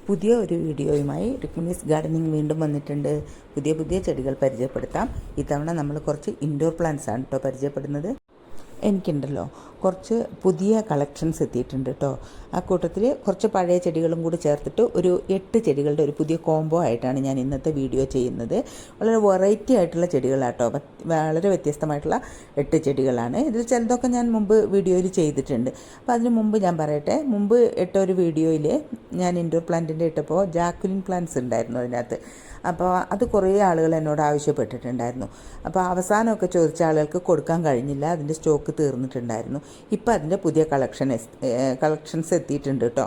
പുതിയ ഒരു വീഡിയോയുമായി രുക്മിണീസ് ഗാർഡനിങ് വീണ്ടും വന്നിട്ടുണ്ട്. പുതിയ പുതിയ ചെടികൾ പരിചയപ്പെടുത്താം. ഇത്തവണ നമ്മൾ കുറച്ച് ഇൻഡോർ പ്ലാന്റ്സ് ആണ് കേട്ടോ പരിചയപ്പെടുന്നത്. എനിക്കുണ്ടല്ലോ കുറച്ച് പുതിയ കളക്ഷൻസ് എത്തിയിട്ടുണ്ട് കേട്ടോ. ആ കൂട്ടത്തിൽ കുറച്ച് പഴയ ചെടികളും കൂടി ചേർത്തിട്ട് ഒരു 8 ചെടികളുടെ ഒരു പുതിയ കോംബോ ആയിട്ടാണ് ഞാൻ ഇന്നത്തെ വീഡിയോ ചെയ്യുന്നത്. വളരെ വെറൈറ്റി ആയിട്ടുള്ള ചെടികളാട്ടോ, വളരെ വ്യത്യസ്തമായിട്ടുള്ള 8 ചെടികളാണ്. ഇതിൽ ചിലതൊക്കെ ഞാൻ മുമ്പ് വീഡിയോയിൽ ചെയ്തിട്ടുണ്ട്. അപ്പോൾ അതിന് മുമ്പ് ഞാൻ പറയട്ടെ, മുമ്പ് ഇട്ട ഒരു വീഡിയോയിൽ ഞാൻ ഇൻഡോർ പ്ലാന്റിൻ്റെ ഇട്ടപ്പോൾ ജാക്കുലിൻ പ്ലാന്റ്സ് ഉണ്ടായിരുന്നു അതിനകത്ത്. അപ്പോൾ അത് കുറേ ആളുകൾ എന്നോട് ആവശ്യപ്പെട്ടിട്ടുണ്ടായിരുന്നു. അപ്പോൾ അവസാനമൊക്കെ ചോദിച്ച ആളുകൾക്ക് കൊടുക്കാൻ കഴിഞ്ഞില്ല, അതിൻ്റെ സ്റ്റോക്ക് തീർന്നിട്ടുണ്ടായിരുന്നു. ഇപ്പോൾ അതിൻ്റെ പുതിയ കളക്ഷൻസ് എത്തിയിട്ടുണ്ട് കേട്ടോ.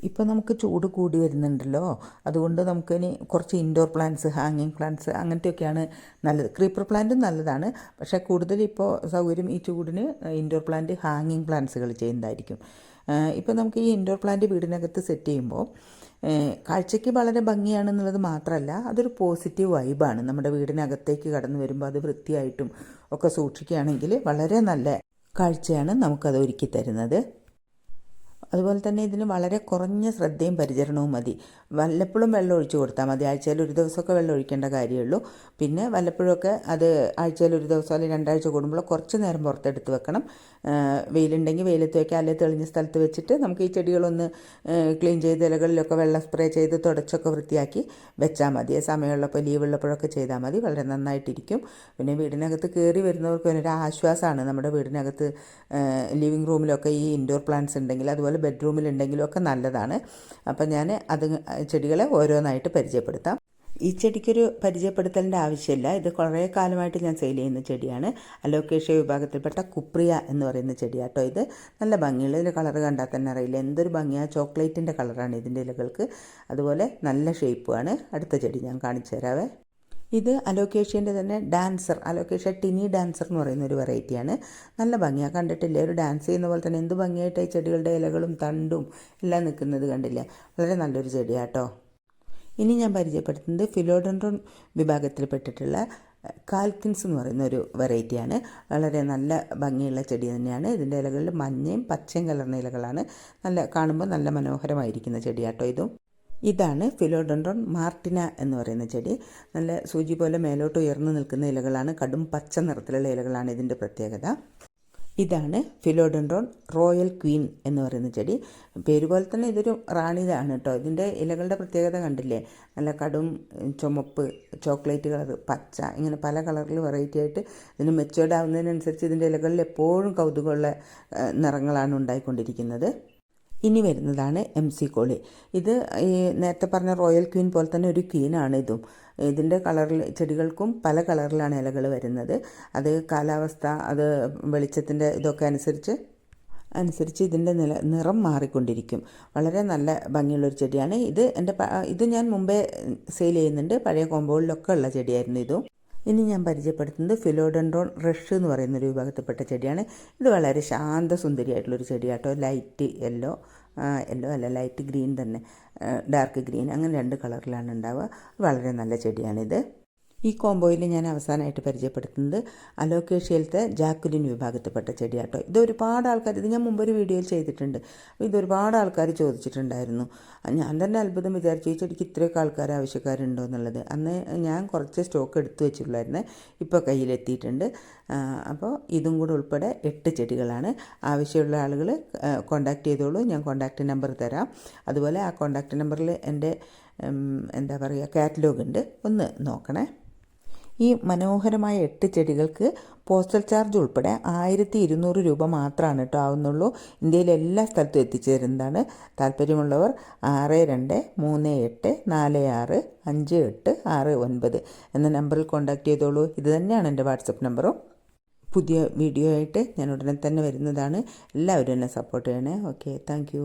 ഇപ്പോൾ നമുക്ക് ചൂട് കൂടി വരുന്നുണ്ടല്ലോ, അതുകൊണ്ട് നമുക്കിനി കുറച്ച് ഇൻഡോർ പ്ലാന്റ്സ്, ഹാങ്ങിങ് പ്ലാന്റ്സ് അങ്ങനത്തെയൊക്കെയാണ് നല്ലത്. ക്രീപ്പർ പ്ലാന്റും നല്ലതാണ്, പക്ഷേ കൂടുതൽ ഇപ്പോൾ സൗകര്യം ഈ ചൂടിന് ഇൻഡോർ പ്ലാന്റ്, ഹാങ്ങിങ് പ്ലാന്റ്സുകൾ ചെയ്യുന്നതായിരിക്കും. ഇപ്പോൾ നമുക്ക് ഈ ഇൻഡോർ പ്ലാന്റ് വീടിനകത്ത് സെറ്റ് ചെയ്യുമ്പോൾ കാഴ്ചയ്ക്ക് വളരെ ഭംഗിയാണെന്നുള്ളത് മാത്രമല്ല, അതൊരു പോസിറ്റീവ് വൈബാണ്. നമ്മുടെ വീടിനകത്തേക്ക് കടന്നു വരുമ്പോൾ അത് വൃത്തിയായിട്ടും ഒക്കെ സൂക്ഷിക്കുകയാണെങ്കിൽ വളരെ നല്ല കാഴ്ചയാണ് നമുക്കത് ഒരുക്കി തരുന്നത്. അതുപോലെ തന്നെ ഇതിന് വളരെ കുറഞ്ഞ ശ്രദ്ധയും പരിചരണവും മതി. വല്ലപ്പോഴും വെള്ളം ഒഴിച്ചു കൊടുത്താൽ മതി. ആഴ്ചയിൽ ഒരു ദിവസമൊക്കെ വെള്ളം ഒഴിക്കേണ്ട കാര്യമുള്ളൂ. പിന്നെ വല്ലപ്പോഴൊക്കെ അത് ആഴ്ചയിൽ ഒരു ദിവസം അല്ലെങ്കിൽ 2 ആഴ്ച കൂടുമ്പോൾ കുറച്ച് നേരം പുറത്തെടുത്ത് വെക്കണം. വെയിലുണ്ടെങ്കിൽ വെയിലത്ത് വയ്ക്കുക, അല്ലെങ്കിൽ തെളിഞ്ഞ സ്ഥലത്ത് വെച്ചിട്ട് നമുക്ക് ഈ ചെടികളൊന്ന് ക്ലീൻ ചെയ്ത് ഇലകളിലൊക്കെ വെള്ളം സ്പ്രേ ചെയ്ത് തുടച്ചൊക്കെ വൃത്തിയാക്കി വെച്ചാൽ മതി. സമയമുള്ളപ്പോൾ ലീവുള്ളപ്പോഴൊക്കെ ചെയ്താൽ മതി, വളരെ നന്നായിട്ടിരിക്കും. പിന്നെ വീടിനകത്ത് കയറി വരുന്നവർക്ക് ഒരു ആശ്വാസമാണ്. നമ്മുടെ വീടിനകത്ത് ലിവിങ് റൂമിലൊക്കെ ഈ ഇൻഡോർ പ്ലാന്റ്സ് ഉണ്ടെങ്കിൽ, അതുപോലെ ബെഡ്റൂമിലുണ്ടെങ്കിലും ഒക്കെ നല്ലതാണ്. അപ്പം ഞാൻ ചെടികളെ ഓരോന്നായിട്ട് പരിചയപ്പെടുത്താം. ഈ ചെടിക്കൊരു പരിചയപ്പെടുത്തലിൻ്റെ ആവശ്യമില്ല. ഇത് കുറേ കാലമായിട്ട് ഞാൻ സെയിൽ ചെയ്യുന്ന ചെടിയാണ്. അലോക്കേഷ്യ വിഭാഗത്തിൽപ്പെട്ട കുപ്രിയ എന്ന് പറയുന്ന ചെടിയാട്ടോ. ഇത് നല്ല ഭംഗിയുള്ള, ഇതിൻ്റെ കളർ കണ്ടാൽ തന്നെ അറിയില്ല എന്തൊരു ഭംഗിയാണ്. ചോക്ലേറ്റിൻ്റെ കളറാണ് ഇതിൻ്റെ ഇലകൾക്ക്. അതുപോലെ നല്ല ഷേപ്പുമാണ്. അടുത്ത ചെടി ഞാൻ കാണിച്ചു തരാവേ. ഇത് അലോക്കേഷ്യൻ്റെ തന്നെ ഡാൻസർ, അലോക്കേഷ്യ ടിനി ഡാൻസർ എന്ന് പറയുന്ന ഒരു വെറൈറ്റിയാണ്. നല്ല ഭംഗിയാണ്, കണ്ടിട്ടില്ലേ? ഒരു ഡാൻസ് ചെയ്യുന്ന പോലെ തന്നെ എന്ത് ഭംഗിയായിട്ട് ഈ ചെടികളുടെ ഇലകളും തണ്ടും എല്ലാം നിൽക്കുന്നത് കണ്ടില്ലേ? വളരെ നല്ലൊരു ചെടിയാട്ടോ. ഇനി ഞാൻ പരിചയപ്പെടുത്തുന്നത് ഫിലോഡെൻഡ്രോൺ വിഭാഗത്തിൽപ്പെട്ടിട്ടുള്ള കാൽക്കിൻസ് എന്ന് പറയുന്ന ഒരു വെറൈറ്റിയാണ്. വളരെ നല്ല ഭംഗിയുള്ള ചെടി തന്നെയാണ്. ഇതിൻ്റെ ഇലകളിൽ മഞ്ഞയും പച്ചയും കലർന്ന ഇലകളാണ്. നല്ല കാണുമ്പോൾ നല്ല മനോഹരമായിരിക്കുന്ന ചെടിയാട്ടോ ഇതും. ഇതാണ് ഫിലോഡെൻഡ്രോൺ മാർട്ടിന എന്ന് പറയുന്ന ചെടി. നല്ല സൂചി പോലെ മേലോട്ട് ഉയർന്നു നിൽക്കുന്ന ഇലകളാണ്. കടും പച്ച നിറത്തിലുള്ള ഇലകളാണ് ഇതിൻ്റെ പ്രത്യേകത. ഇതാണ് ഫിലോഡെൻഡ്രോൺ റോയൽ ക്വീൻ എന്ന് പറയുന്ന ചെടി. പേര് പോലെ തന്നെ ഇതൊരു റാണിതാണ് കേട്ടോ. ഇതിൻ്റെ ഇലകളുടെ പ്രത്യേകത കണ്ടില്ലേ? നല്ല കടും ചുമപ്പ്, ചോക്ലേറ്റ് കളർ, പച്ച, ഇങ്ങനെ പല കളറിൽ വെറൈറ്റി ആയിട്ട് ഇതിന് മെച്ചുവേർഡ് ആവുന്നതിനനുസരിച്ച് ഇതിൻ്റെ ഇലകളിൽ എപ്പോഴും കൗതുകമുള്ള നിറങ്ങളാണ് ഉണ്ടായിക്കൊണ്ടിരിക്കുന്നത്. ഇനി വരുന്നതാണ് MC കോളി. ഇത് ഈ നേരത്തെ പറഞ്ഞ റോയൽ ക്വീൻ പോലെ തന്നെ ഒരു ക്വീനാണ് ഇതും. ഇതിൻ്റെ കളറിൽ, ചെടികൾക്കും പല കളറിലാണ് ഇലകൾ വരുന്നത്. അത് കാലാവസ്ഥ, അത് വെളിച്ചത്തിൻ്റെ ഇതൊക്കെ അനുസരിച്ച് ഇതിൻ്റെ നിറം മാറിക്കൊണ്ടിരിക്കും. വളരെ നല്ല ഭംഗിയുള്ളൊരു ചെടിയാണ് ഇത്. ഇത് ഞാൻ മുമ്പേ സെയിൽ ചെയ്യുന്നുണ്ട്. പഴയ കോമ്പൗണ്ടിലൊക്കെ ഉള്ള ചെടിയായിരുന്നു ഇതും. ഇനി ഞാൻ പരിചയപ്പെടുത്തുന്നത് ഫിലോഡെൻഡ്രോൺ റഷ് എന്ന് പറയുന്നൊരു വിഭാഗത്തിൽപ്പെട്ട ചെടിയാണ്. ഇത് വളരെ ശാന്തസുന്ദരിയായിട്ടുള്ളൊരു ചെടിയാട്ടോ. ലൈറ്റ് യെല്ലോ അല്ല, ലൈറ്റ് ഗ്രീൻ തന്നെ, ഡാർക്ക് ഗ്രീൻ, അങ്ങനെ 2 കളറിലാണ് ഉണ്ടാവുക. വളരെ നല്ല ചെടിയാണിത്. ഈ കോംബോയിൽ ഞാൻ അവസാനമായിട്ട് പരിചയപ്പെടുത്തുന്നത് അലോക്കേഷ്യയിലത്തെ ജാക്കുലിൻ വിഭാഗത്തിൽപ്പെട്ട ചെടിയാട്ടോ. ഇത് ഒരുപാട് ആൾക്കാർ, ഇത് ഞാൻ മുമ്പൊരു വീഡിയോയിൽ ചെയ്തിട്ടുണ്ട്. അപ്പോൾ ഇതൊരുപാട് ആൾക്കാർ ചോദിച്ചിട്ടുണ്ടായിരുന്നു. ഞാൻ തന്നെ അത്ഭുതം വിചാരിച്ചു, ഈ ചെടിക്ക് ഇത്രയൊക്കെ ആൾക്കാർ ആവശ്യക്കാരുണ്ടോ എന്നുള്ളത്. അന്ന് ഞാൻ കുറച്ച് സ്റ്റോക്ക് എടുത്തു വെച്ചിട്ടുള്ളായിരുന്നു, ഇപ്പോൾ കയ്യിലെത്തിയിട്ടുണ്ട്. അപ്പോൾ ഇതും കൂടെ ഉൾപ്പെടെ 8 ചെടികളാണ്. ആവശ്യമുള്ള ആളുകൾ കോൺടാക്റ്റ് ചെയ്തോളൂ. ഞാൻ കോൺടാക്റ്റ് നമ്പർ തരാം. അതുപോലെ ആ കോൺടാക്റ്റ് നമ്പറിൽ എൻ്റെ കാറ്റലോഗ് ഉണ്ട്, ഒന്ന് നോക്കണേ. ഈ മനോഹരമായ 8 ചെടികൾക്ക് പോസ്റ്റൽ ചാർജ് ഉൾപ്പെടെ 1200 രൂപ മാത്രമാണ് കേട്ടോ ആവുന്നുള്ളൂ. ഇന്ത്യയിലെ എല്ലാ സ്ഥലത്തും എത്തിച്ചു തരുന്നതാണ്. താല്പര്യമുള്ളവർ 6238465869 എന്ന നമ്പറിൽ കോൺടാക്റ്റ് ചെയ്തോളൂ. ഇത് തന്നെയാണ് എൻ്റെ വാട്സപ്പ് നമ്പറും. പുതിയ വീഡിയോ ആയിട്ട് ഞാൻ ഉടനെ തന്നെ വരുന്നതാണ്. എല്ലാവരും എന്നെ സപ്പോർട്ട് ചെയ്യണേ. Okay, thank